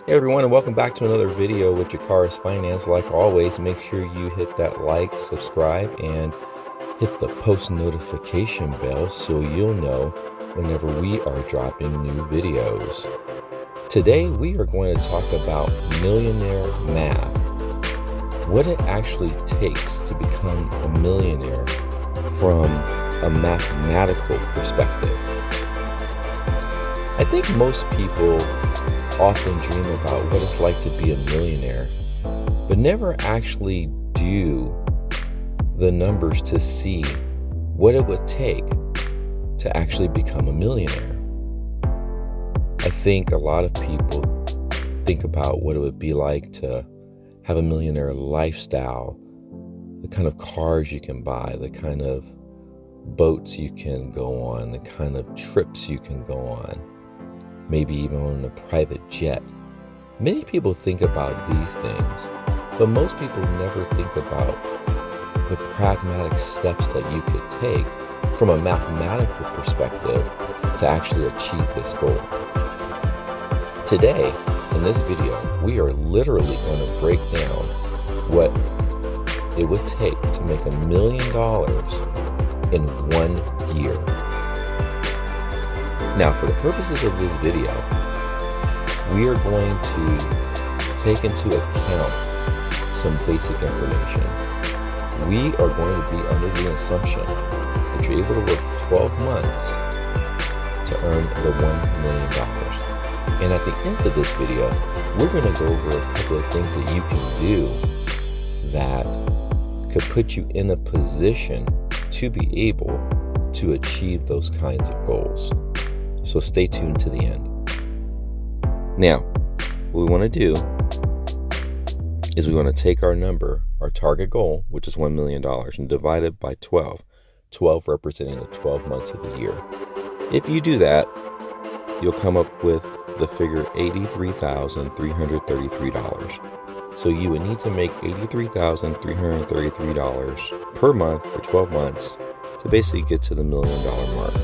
Hey everyone, and welcome back to another video with Your Car is Finance. Like always, make sure you hit that like, subscribe, and hit the post notification bell so you'll know whenever we are dropping new videos. Today we are going to talk about millionaire math, what it actually takes to become a millionaire from a mathematical perspective. I think most people often dream about what it's like to be a millionaire, but never actually do the numbers to see what it would take to actually become a millionaire. I think a lot of people think about what it would be like to have a millionaire lifestyle, the kind of cars you can buy, the kind of boats you can go on, the kind of trips you can go on, maybe even on a private jet. Many people think about these things, but most people never think about the pragmatic steps that you could take from a mathematical perspective to actually achieve this goal. Today, in this video, we are literally going to break down what it would take to make $1 million in 1 year. Now, for the purposes of this video, we are going to take into account some basic information. We are going to be under the assumption that you're able to work 12 months to earn the $1 million. And at the end of this video, we're going to go over a couple of things that you can do that could put you in a position to be able to achieve those kinds of goals. So stay tuned to the end. Now, what we want to do is we want to take our number, our target goal, which is $1 million, and divide it by 12, 12 representing the 12 months of the year. If you do that, you'll come up with the figure $83,333. So you would need to make $83,333 per month for 12 months to basically get to the $1 million mark.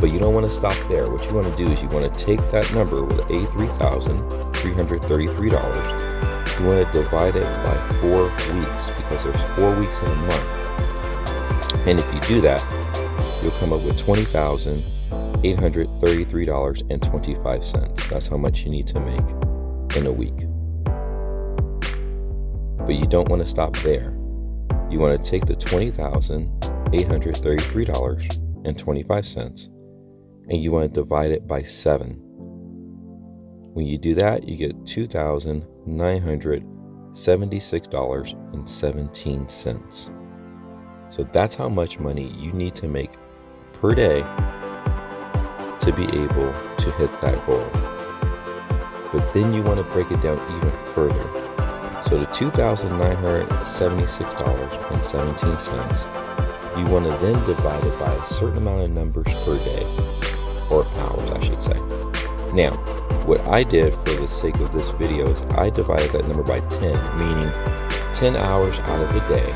But you don't want to stop there. What you want to do is you want to take that number with $83,333. You want to divide it by 4 weeks because there's 4 weeks in a month. And if you do that, you'll come up with $20,833.25. That's how much you need to make in a week. But you don't want to stop there. You want to take the $20,833.25 and you want to divide it by 7. When you do that, you get $2,976.17. So that's how much money you need to make per day to be able to hit that goal. But then you want to break it down even further. So the $2,976.17, you want to then divide it by a certain amount of numbers per day, or hours, I should say. Now, what I did for the sake of this video is I divided that number by 10, meaning 10 hours out of the day,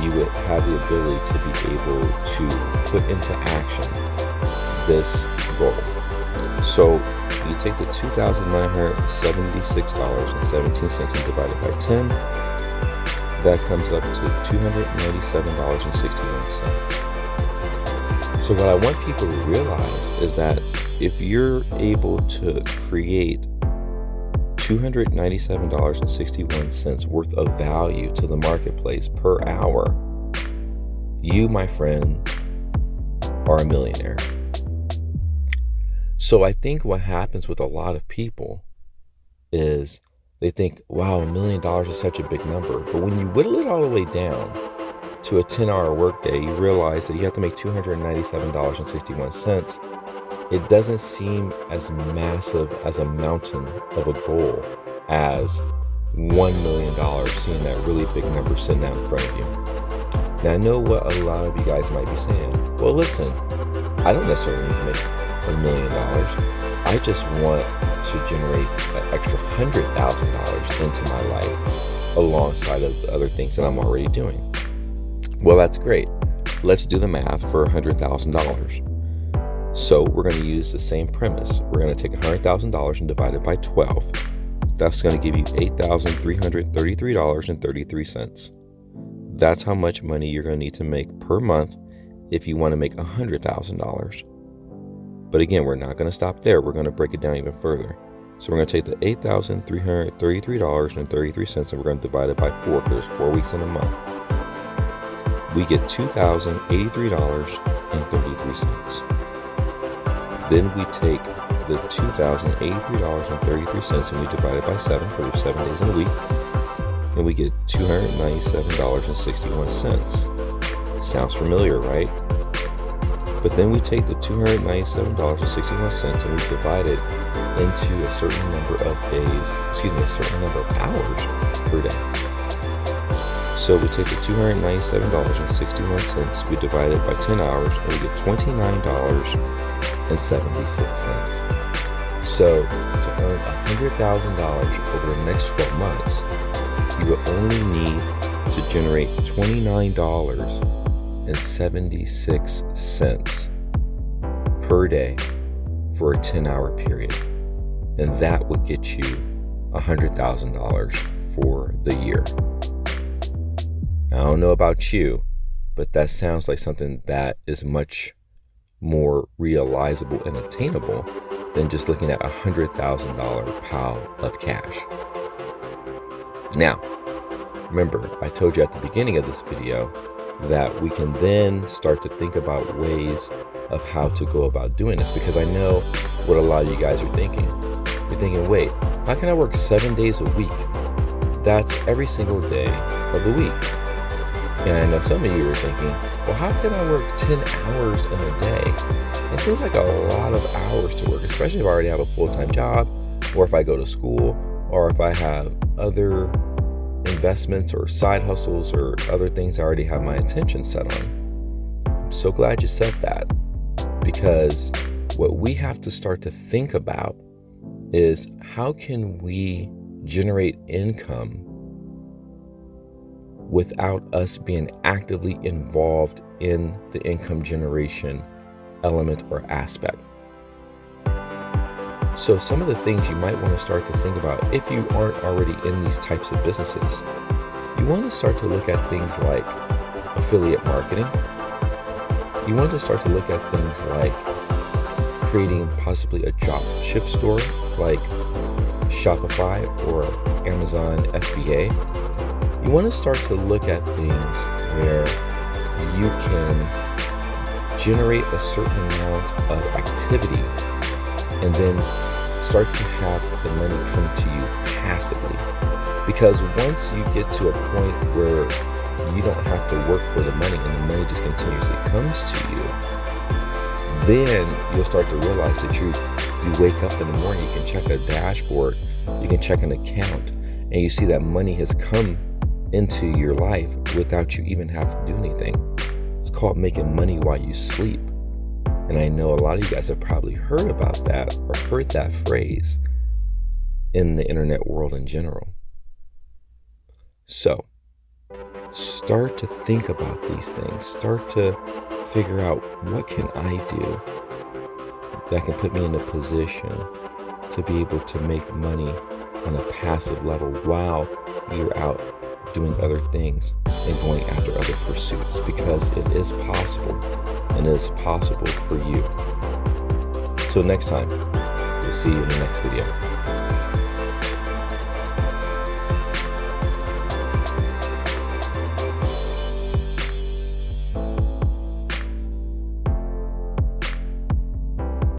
you would have the ability to be able to put into action this goal. So you take the $2,976.17 and divide it by 10. That comes up to $297.61. So what I want people to realize is that if you're able to create $297.61 worth of value to the marketplace per hour, you, my friend, are a millionaire. So I think what happens with a lot of people is they think, wow, $1 million is such a big number. But when you whittle it all the way down to a 10-hour workday, you realize that you have to make $297.61. It doesn't seem as massive as a mountain of a goal as $1 million, seeing that really big number sitting out in front of you. Now, I know what a lot of you guys might be saying. Well, listen, I don't necessarily need to make $1 million. I just want to generate an extra $100,000 into my life alongside of the other things that I'm already doing. Well, that's great. Let's do the math for $100,000. So we're going to use the same premise. We're going to take $100,000 and divide it by 12. That's going to give you $8,333.33. That's how much money you're going to need to make per month if you want to make $100,000. But again, we're not going to stop there. We're going to break it down even further. So we're going to take the $8,333.33 and we're going to divide it by 4 because there's 4 weeks in a month. We get $2,083.33. Then we take the $2,083.33 and we divide it by 7 because there's 7 days in a week. And we get $297.61. Sounds familiar, right? But then we take the $297.61 and we divide it into a certain number of days, a certain number of hours per day. So we take the $297.61, we divide it by 10 hours, and we get $29.76. So to earn $100,000 over the next 12 months, you will only need to generate $29.76 per day for a 10-hour period. And that would get you $100,000 for the year. I don't know about you, but that sounds like something that is much more realizable and attainable than just looking at a $100,000 pile of cash. Now, remember, I told you at the beginning of this video that we can then start to think about ways of how to go about doing this, because I know what a lot of you guys are thinking. You're thinking, wait, how can I work 7 days a week? That's every single day of the week. And I know some of you are thinking, well, how can I work 10 hours in a day? It seems like a lot of hours to work, especially if I already have a full-time job, or if I go to school, or if I have other investments or side hustles or other things I already have my attention set on. I'm so glad you said that, because what we have to start to think about is how can we generate income without us being actively involved in the income generation element or aspect. So some of the things you might want to start to think about if you aren't already in these types of businesses, you want to start to look at things like affiliate marketing. You want to start to look at things like creating possibly a drop ship store like Shopify or Amazon FBA. You want to start to look at things where you can generate a certain amount of activity and then start to have the money come to you passively. Because once you get to a point where you don't have to work for the money and the money just continuously comes to you, then you'll start to realize that you wake up in the morning, you can check a dashboard, you can check an account, and you see that money has come into your life without you even have to do anything. It's called making money while you sleep. And I know a lot of you guys have probably heard about that or heard that phrase in the internet world in general. So start to think about these things. Start to figure out, what can I do that can put me in a position to be able to make money on a passive level while you're out doing other things and going after other pursuits, because it is possible, and it is possible for you. Till next time, we'll see you in the next video.